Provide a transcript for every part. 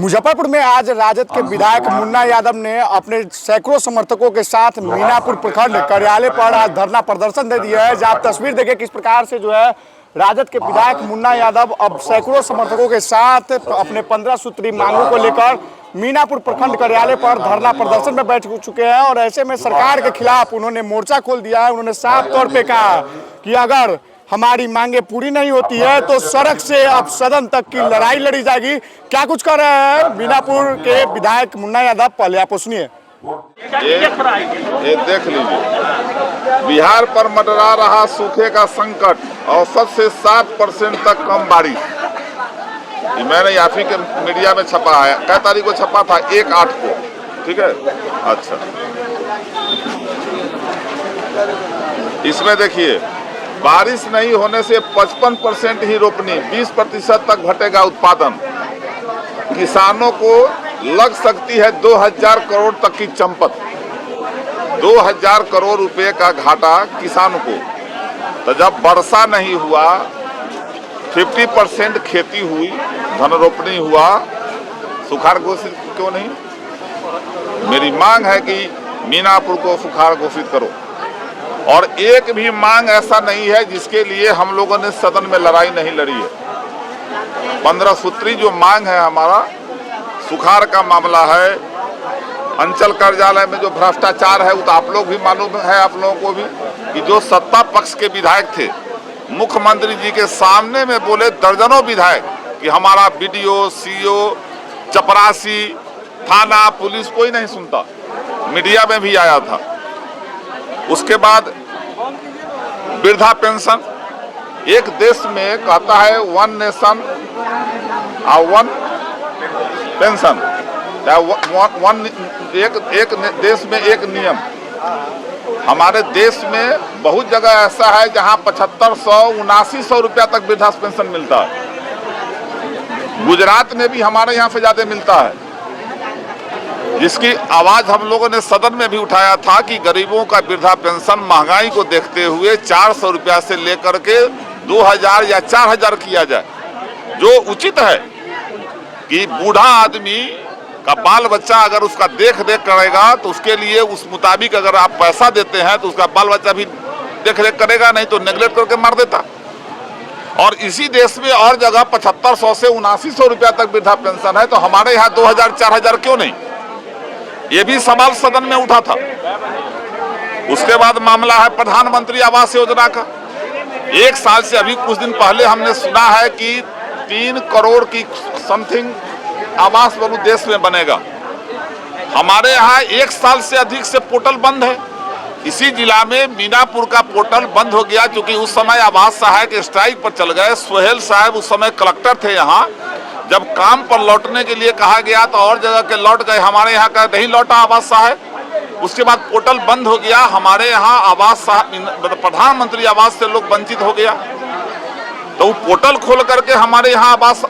मुजफ्फरपुर में आज राजद के विधायक मुन्ना यादव ने अपने सैकड़ों समर्थकों के साथ मीनापुर प्रखंड कार्यालय पर आज धरना प्रदर्शन दे दिया है। जहां आप तस्वीर देखिए किस प्रकार से जो है राजद के विधायक मुन्ना यादव अब सैकड़ों समर्थकों के साथ अपने 15 सूत्री मांगों को लेकर मीनापुर प्रखंड कार्यालय पर धरना प्रदर्शन में बैठ चुके हैं। और ऐसे में सरकार के खिलाफ उन्होंने मोर्चा खोल दिया है। उन्होंने साफ तौर पे कहा कि अगर हमारी मांगे पूरी नहीं होती है तो सड़क से अब सदन तक की लड़ाई लड़ी जाएगी। क्या कुछ कर रहे हैं मीनापुर के विधायक मुन्ना यादव, पहले आप सुनिए। ये देख लीजिए, बिहार पर मंडरा रहा सूखे का संकट, औसत से 7% तक कम बारिश। मैंने आप ही के मीडिया में छपा है। कै तारीख को छपा था? 1/8 को। ठीक है, अच्छा। इसमें देखिए, बारिश नहीं होने से 55% ही रोपनी, 20% तक घटेगा उत्पादन। किसानों को लग सकती है 2000 करोड़ तक की चंपत। 2000 करोड़ रुपए का घाटा किसान को। तो जब वर्षा नहीं हुआ, 50% खेती हुई, धन रोपनी हुआ, सुखाड़ घोषित क्यों नहीं? मेरी मांग है कि मीनापुर को सुखाड़ घोषित करो। और एक भी मांग ऐसा नहीं है जिसके लिए हम लोगों ने सदन में लड़ाई नहीं लड़ी है। 15 सूत्री जो मांग है हमारा, सुखाड़ का मामला है, अंचल कार्यालय में जो भ्रष्टाचार है वो तो आप लोग भी मालूम है, आप लोगों को भी, कि जो सत्ता पक्ष के विधायक थे मुख्यमंत्री जी के सामने में बोले दर्जनों विधायक कि हमारा बीडीओ, सीओ, चपरासी, थाना, पुलिस कोई नहीं सुनता। मीडिया में भी आया था। उसके बाद वृद्धा पेंशन, एक देश में कहता है 1 नेशन 1 पेंशन, एक देश में एक नियम। हमारे देश में बहुत जगह ऐसा है जहां 7500, 7900 रुपया तक वृद्धा पेंशन मिलता है। गुजरात में भी हमारे यहाँ से ज्यादा मिलता है, जिसकी आवाज हम लोगों ने सदन में भी उठाया था कि गरीबों का वृद्धा पेंशन महंगाई को देखते हुए 400 रुपया से लेकर के 2000 या 4000 किया जाए। जो उचित है कि बूढ़ा आदमी का बाल बच्चा अगर उसका देख रेख करेगा तो उसके लिए उस मुताबिक अगर आप पैसा देते हैं तो उसका बाल बच्चा भी देख रेख करेगा, नहीं तो नेग्लेक्ट करके मार देता। और इसी देश में और जगह 7500 से 7900 रुपया तक वृद्धा पेंशन है, तो हमारे यहाँ 2000 4000 क्यों नहीं? ये भी सवाल सदन में उठा था। उसके बाद मामला है प्रधानमंत्री आवास योजना का। 1 साल से अभी कुछ दिन पहले हमने सुना है कि 3 करोड़ की समथिंग आवास बहु देश में बनेगा। हमारे यहाँ 1 साल से अधिक से पोर्टल बंद है। इसी जिला में मीनापुर का पोर्टल बंद हो गया क्योंकि उस समय आवास सहायक स्ट्राइक पर चल गए। सोहेल साहब उस समय कलेक्टर थे यहाँ। जब काम पर लौटने के लिए कहा गया तो और जगह के लौट गए, हमारे यहाँ का नहीं लौटा आवास सहायक। उसके बाद पोर्टल बंद हो गया। हमारे यहाँ आवास प्रधानमंत्री आवास से लोग वंचित हो गया। तो वो पोर्टल खोल करके हमारे यहाँ आवास,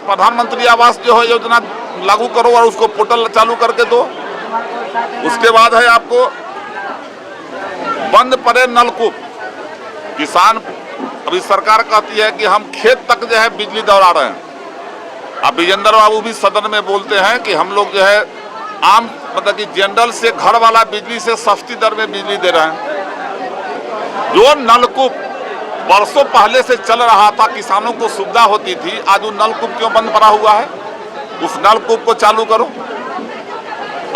प्रधानमंत्री आवास जो है योजना लागू करो और उसको पोर्टल चालू करके दो। उसके बाद है आपको बंद पड़े नलकूप। किसान, अभी सरकार कहती है कि हम खेत तक जो है बिजली दौड़ा रहे हैं। अब विजेंद्र बाबू भी सदन में बोलते हैं कि हम लोग जो है आम मतलब कि जनरल से घर वाला बिजली से सस्ती दर में बिजली दे रहे हैं। जो नलकूप वर्षों पहले से चल रहा था, किसानों को सुविधा होती थी, आज वो नलकूप क्यों बंद पड़ा हुआ है? उस नलकूप को चालू करो।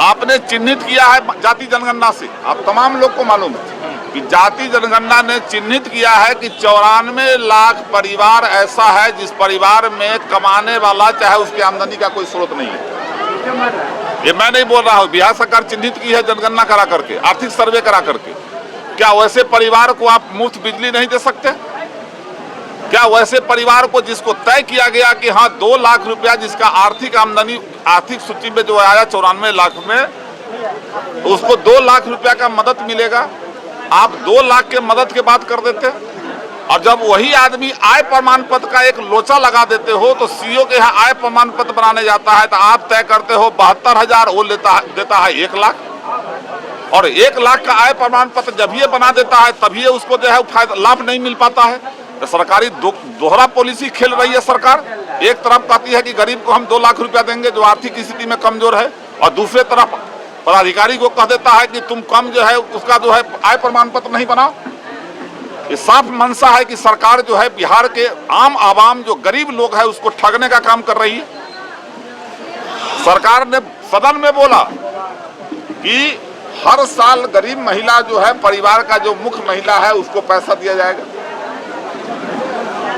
आपने चिन्हित किया है जाति जनगणना से, आप तमाम लोग को मालूम है कि जाति जनगणना ने चिन्हित किया है कि 94 लाख परिवार ऐसा है जिस परिवार में कमाने वाला चाहे उसकी आमदनी का कोई स्रोत नहीं है। ये मैं नहीं बोल रहा हूँ, बिहार सरकार चिन्हित की है जनगणना करा करके, आर्थिक सर्वे करा करके। क्या वैसे परिवार को आप मुफ्त बिजली नहीं दे सकते? क्या वैसे परिवार को जिसको तय किया गया कि हाँ 2 लाख रुपया जिसका आर्थिक आमदनी आर्थिक सूची में जो आया 94 लाख में, उसको 2 लाख रुपया का मदद मिलेगा? आप 2 लाख के मदद की बात कर देते। और जब वही आदमी आय प्रमाण पत्र का एक लोचा लगा देते हो तो सीओ के यहाँ आय प्रमाण पत्र बनाने जाता है तो आप तय करते हो 72,000, वो देता है 1 लाख। और 1 लाख का आय प्रमाण पत्र जब ये बना देता है तभी उसको जो है फायदा लाभ नहीं मिल पाता है। सरकारी दोहरा पॉलिसी खेल रही है सरकार। एक तरफ कहती है कि गरीब को हम 2 लाख रुपया देंगे जो आर्थिक स्थिति में कमजोर है, और दूसरे तरफ पदाधिकारी को कह देता है कि तुम कम जो है उसका जो है आय प्रमाण पत्र नहीं बनाओ। ये साफ मंशा है कि सरकार जो है बिहार के आम आवाम जो गरीब लोग है उसको ठगने का काम कर रही है। सरकार ने सदन में बोला कि हर साल गरीब महिला जो है, परिवार का जो मुख्य महिला है, उसको पैसा दिया जाएगा।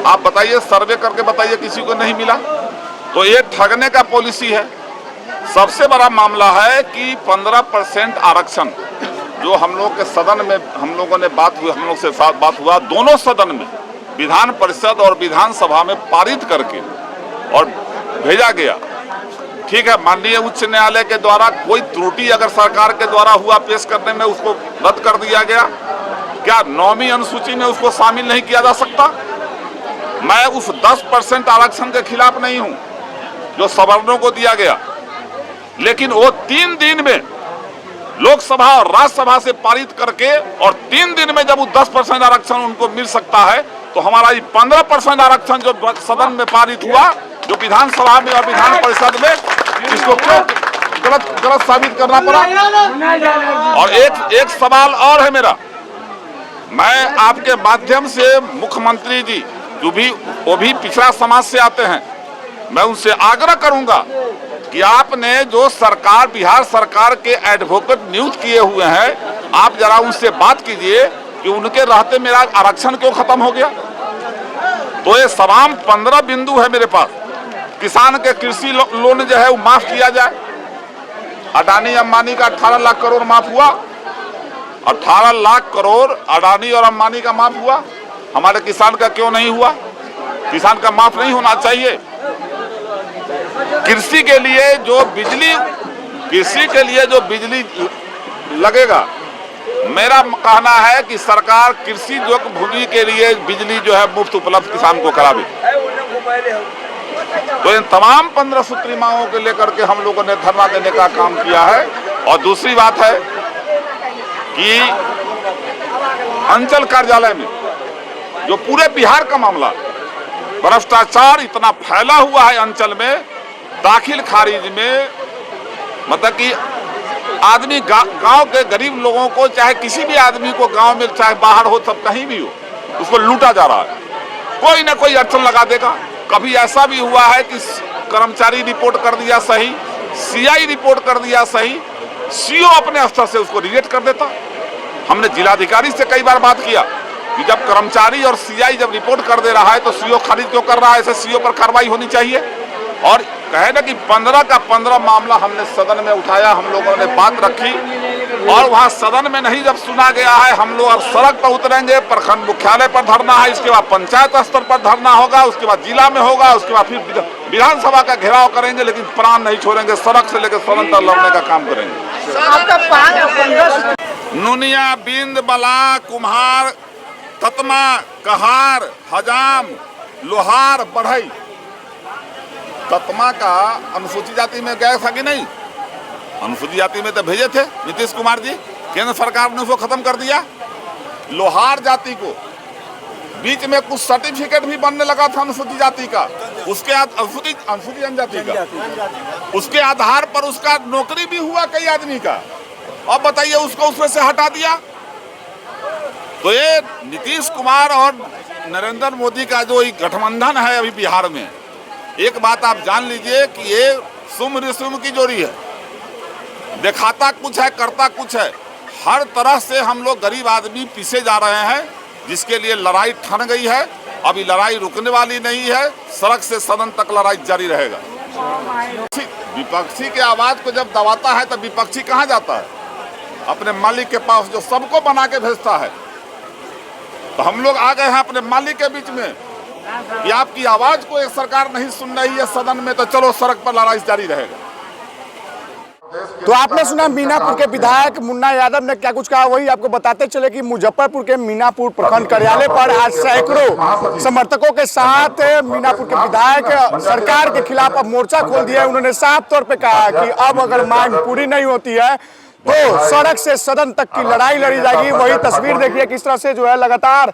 आप बताइए, सर्वे करके बताइए किसी को नहीं मिला। तो ये ठगने का पॉलिसी है। सबसे बड़ा मामला है कि 15% आरक्षण जो हम लोग के सदन में हम लोगों ने हम लोग से साथ बात हुआ, दोनों सदन में, विधान परिषद और विधानसभा में पारित करके और भेजा गया। ठीक है, माननीय उच्च न्यायालय के द्वारा कोई त्रुटि अगर सरकार के द्वारा हुआ पेश करने में, उसको रद्द कर दिया गया। क्या 9वीं अनुसूची में उसको शामिल नहीं किया जा सकता? मैं उस 10% आरक्षण के खिलाफ नहीं हूं जो सवर्णों को दिया गया, लेकिन वो 3 दिन में लोकसभा और राज्यसभा से पारित करके, और 3 दिन में जब वो 10% आरक्षण उनको मिल सकता है, तो हमारा ये 15% आरक्षण जो सदन में पारित हुआ, जो विधानसभा में और विधान परिषद में, इसको क्यों गलत साबित करना पड़ा? और एक सवाल और है मेरा, मैं आपके माध्यम से मुख्यमंत्री जी वो भी पिछड़ा समाज से आते हैं, मैं उनसे आग्रह करूंगा कि आपने जो सरकार, बिहार सरकार के एडवोकेट नियुक्त किए हुए हैं, आप जरा उनसे बात कीजिए कि उनके रहते मेरा आरक्षण क्यों खत्म हो गया। तो ये तमाम 15 बिंदु है मेरे पास। किसान के कृषि लोन जो है वो माफ किया जाए। अडानी अंबानी का 18 लाख करोड़ माफ हुआ। 18 लाख करोड़ अडानी और अंबानी का माफ हुआ, हमारे किसान का क्यों नहीं हुआ? किसान का माफ नहीं होना चाहिए। कृषि के लिए जो बिजली लगेगा, मेरा कहना है कि सरकार कृषि जो भूमि के लिए बिजली जो है मुफ्त उपलब्ध किसान को करावे। तो इन तमाम 15 सूत्री मांगों को लेकर के हम लोगों ने धरना देने का काम किया है। और दूसरी बात है कि अंचल कार्यालय में जो पूरे बिहार का मामला, भ्रष्टाचार इतना फैला हुआ है अंचल में, दाखिल खारिज में, मतलब कि आदमी गांव के गरीब लोगों को, चाहे किसी भी आदमी को गांव में, चाहे बाहर हो, सब कहीं भी हो, उसको लूटा जा रहा है। कोई ना कोई अड़चन लगा देगा। कभी ऐसा भी हुआ है कि कर्मचारी रिपोर्ट कर दिया सही, सीआई रिपोर्ट कर दिया सही, सीओ अपने स्तर से उसको रिजेक्ट कर देता। हमने जिलाधिकारी से कई बार बात किया कि जब कर्मचारी और सीआई जब रिपोर्ट कर दे रहा है तो सीओ खारिज क्यों कर रहा है? ऐसे सीओ पर कार्रवाई होनी चाहिए। और कहे ना कि 15 का 15 मामला हमने सदन में उठाया, हम लोगों ने बात रखी, और वहां सदन में नहीं जब सुना गया है, हम लोग अब सड़क पर उतरेंगे, प्रखंड मुख्यालय पर धरना है, इसके बाद पंचायत स्तर पर धरना होगा, उसके बाद जिला में होगा, उसके बाद फिर विधानसभा का घेराव करेंगे, लेकिन प्राण नहीं छोड़ेंगे। सड़क से लेकर सदन तक लड़ने का काम करेंगे। नुनिया, बिंद, बला, कुम्हार, ततमा, कहार, हजाम, लोहार, बढ़ई। ततमा का अनुसूचित जाति में गया था कि नहीं? अनुसूचित जाति में तो भेजे थे नीतीश कुमार जी, केंद्र सरकार ने उसको खत्म कर दिया। लोहार जाति को बीच में कुछ सर्टिफिकेट भी बनने लगा था अनुसूचित जाति का, उसके अनुसूचित जनजाति का, उसके आधार पर उसका नौकरी भी हुआ कई आदमी का। अब बताइए, उसको उसमें से हटा दिया। तो ये नीतीश कुमार और नरेंद्र मोदी का जो गठबंधन है अभी बिहार में, एक बात आप जान लीजिए कि ये सुम रिसुम की जोड़ी है। दिखाता कुछ है, करता कुछ है। हर तरह से हम लोग गरीब आदमी पीछे जा रहे हैं, जिसके लिए लड़ाई ठन गई है। अभी लड़ाई रुकने वाली नहीं है, सड़क से सदन तक लड़ाई जारी रहेगा। विपक्षी के आवाज को जब दबाता है तो विपक्षी कहाँ जाता है? अपने मालिक के पास, जो सबको बना के भेजता है। तो हम लोग आ गए हैं अपने मालिक के बीच में कि आपकी आवाज को एक सरकार नहीं सुन रही है सदन में, तो चलो सड़क पर लड़ाई जारी रहेगा। तो आपने सुना मीनापुर के विधायक मुन्ना यादव ने क्या कुछ कहा, वही आपको बताते चले कि मुजफ्फरपुर के मीनापुर प्रखंड कार्यालय पर आज सैकड़ों समर्थकों के साथ मीनापुर के विधायक सरकार के खिलाफ अब मोर्चा खोल दिया। उन्होंने साफ तौर पे कहा कि अब अगर मांग पूरी नहीं होती है तो सड़क से सदन तक की लड़ाई लड़ी जाएगी। वही तस्वीर देखिए किस तरह से जो है लगातार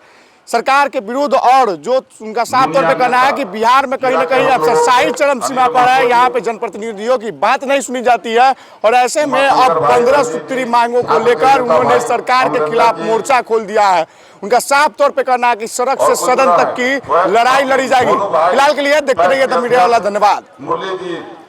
सरकार के विरुद्ध, और जो उनका साफ तौर पे कहना है कि बिहार में कहीं ना कहीं अफसरशाही चरम सीमा पर है, यहाँ पे जनप्रतिनिधियों की बात नहीं सुनी जाती है। और ऐसे में अब 15 सूत्री मांगों को लेकर उन्होंने सरकार के खिलाफ मोर्चा खोल दिया है। उनका साफ तौर पे कहना है कि सड़क से सदन तक की लड़ाई लड़ी जाएगी। फिलहाल के लिए देखते रहिए द मीडिया वाला। धन्यवाद।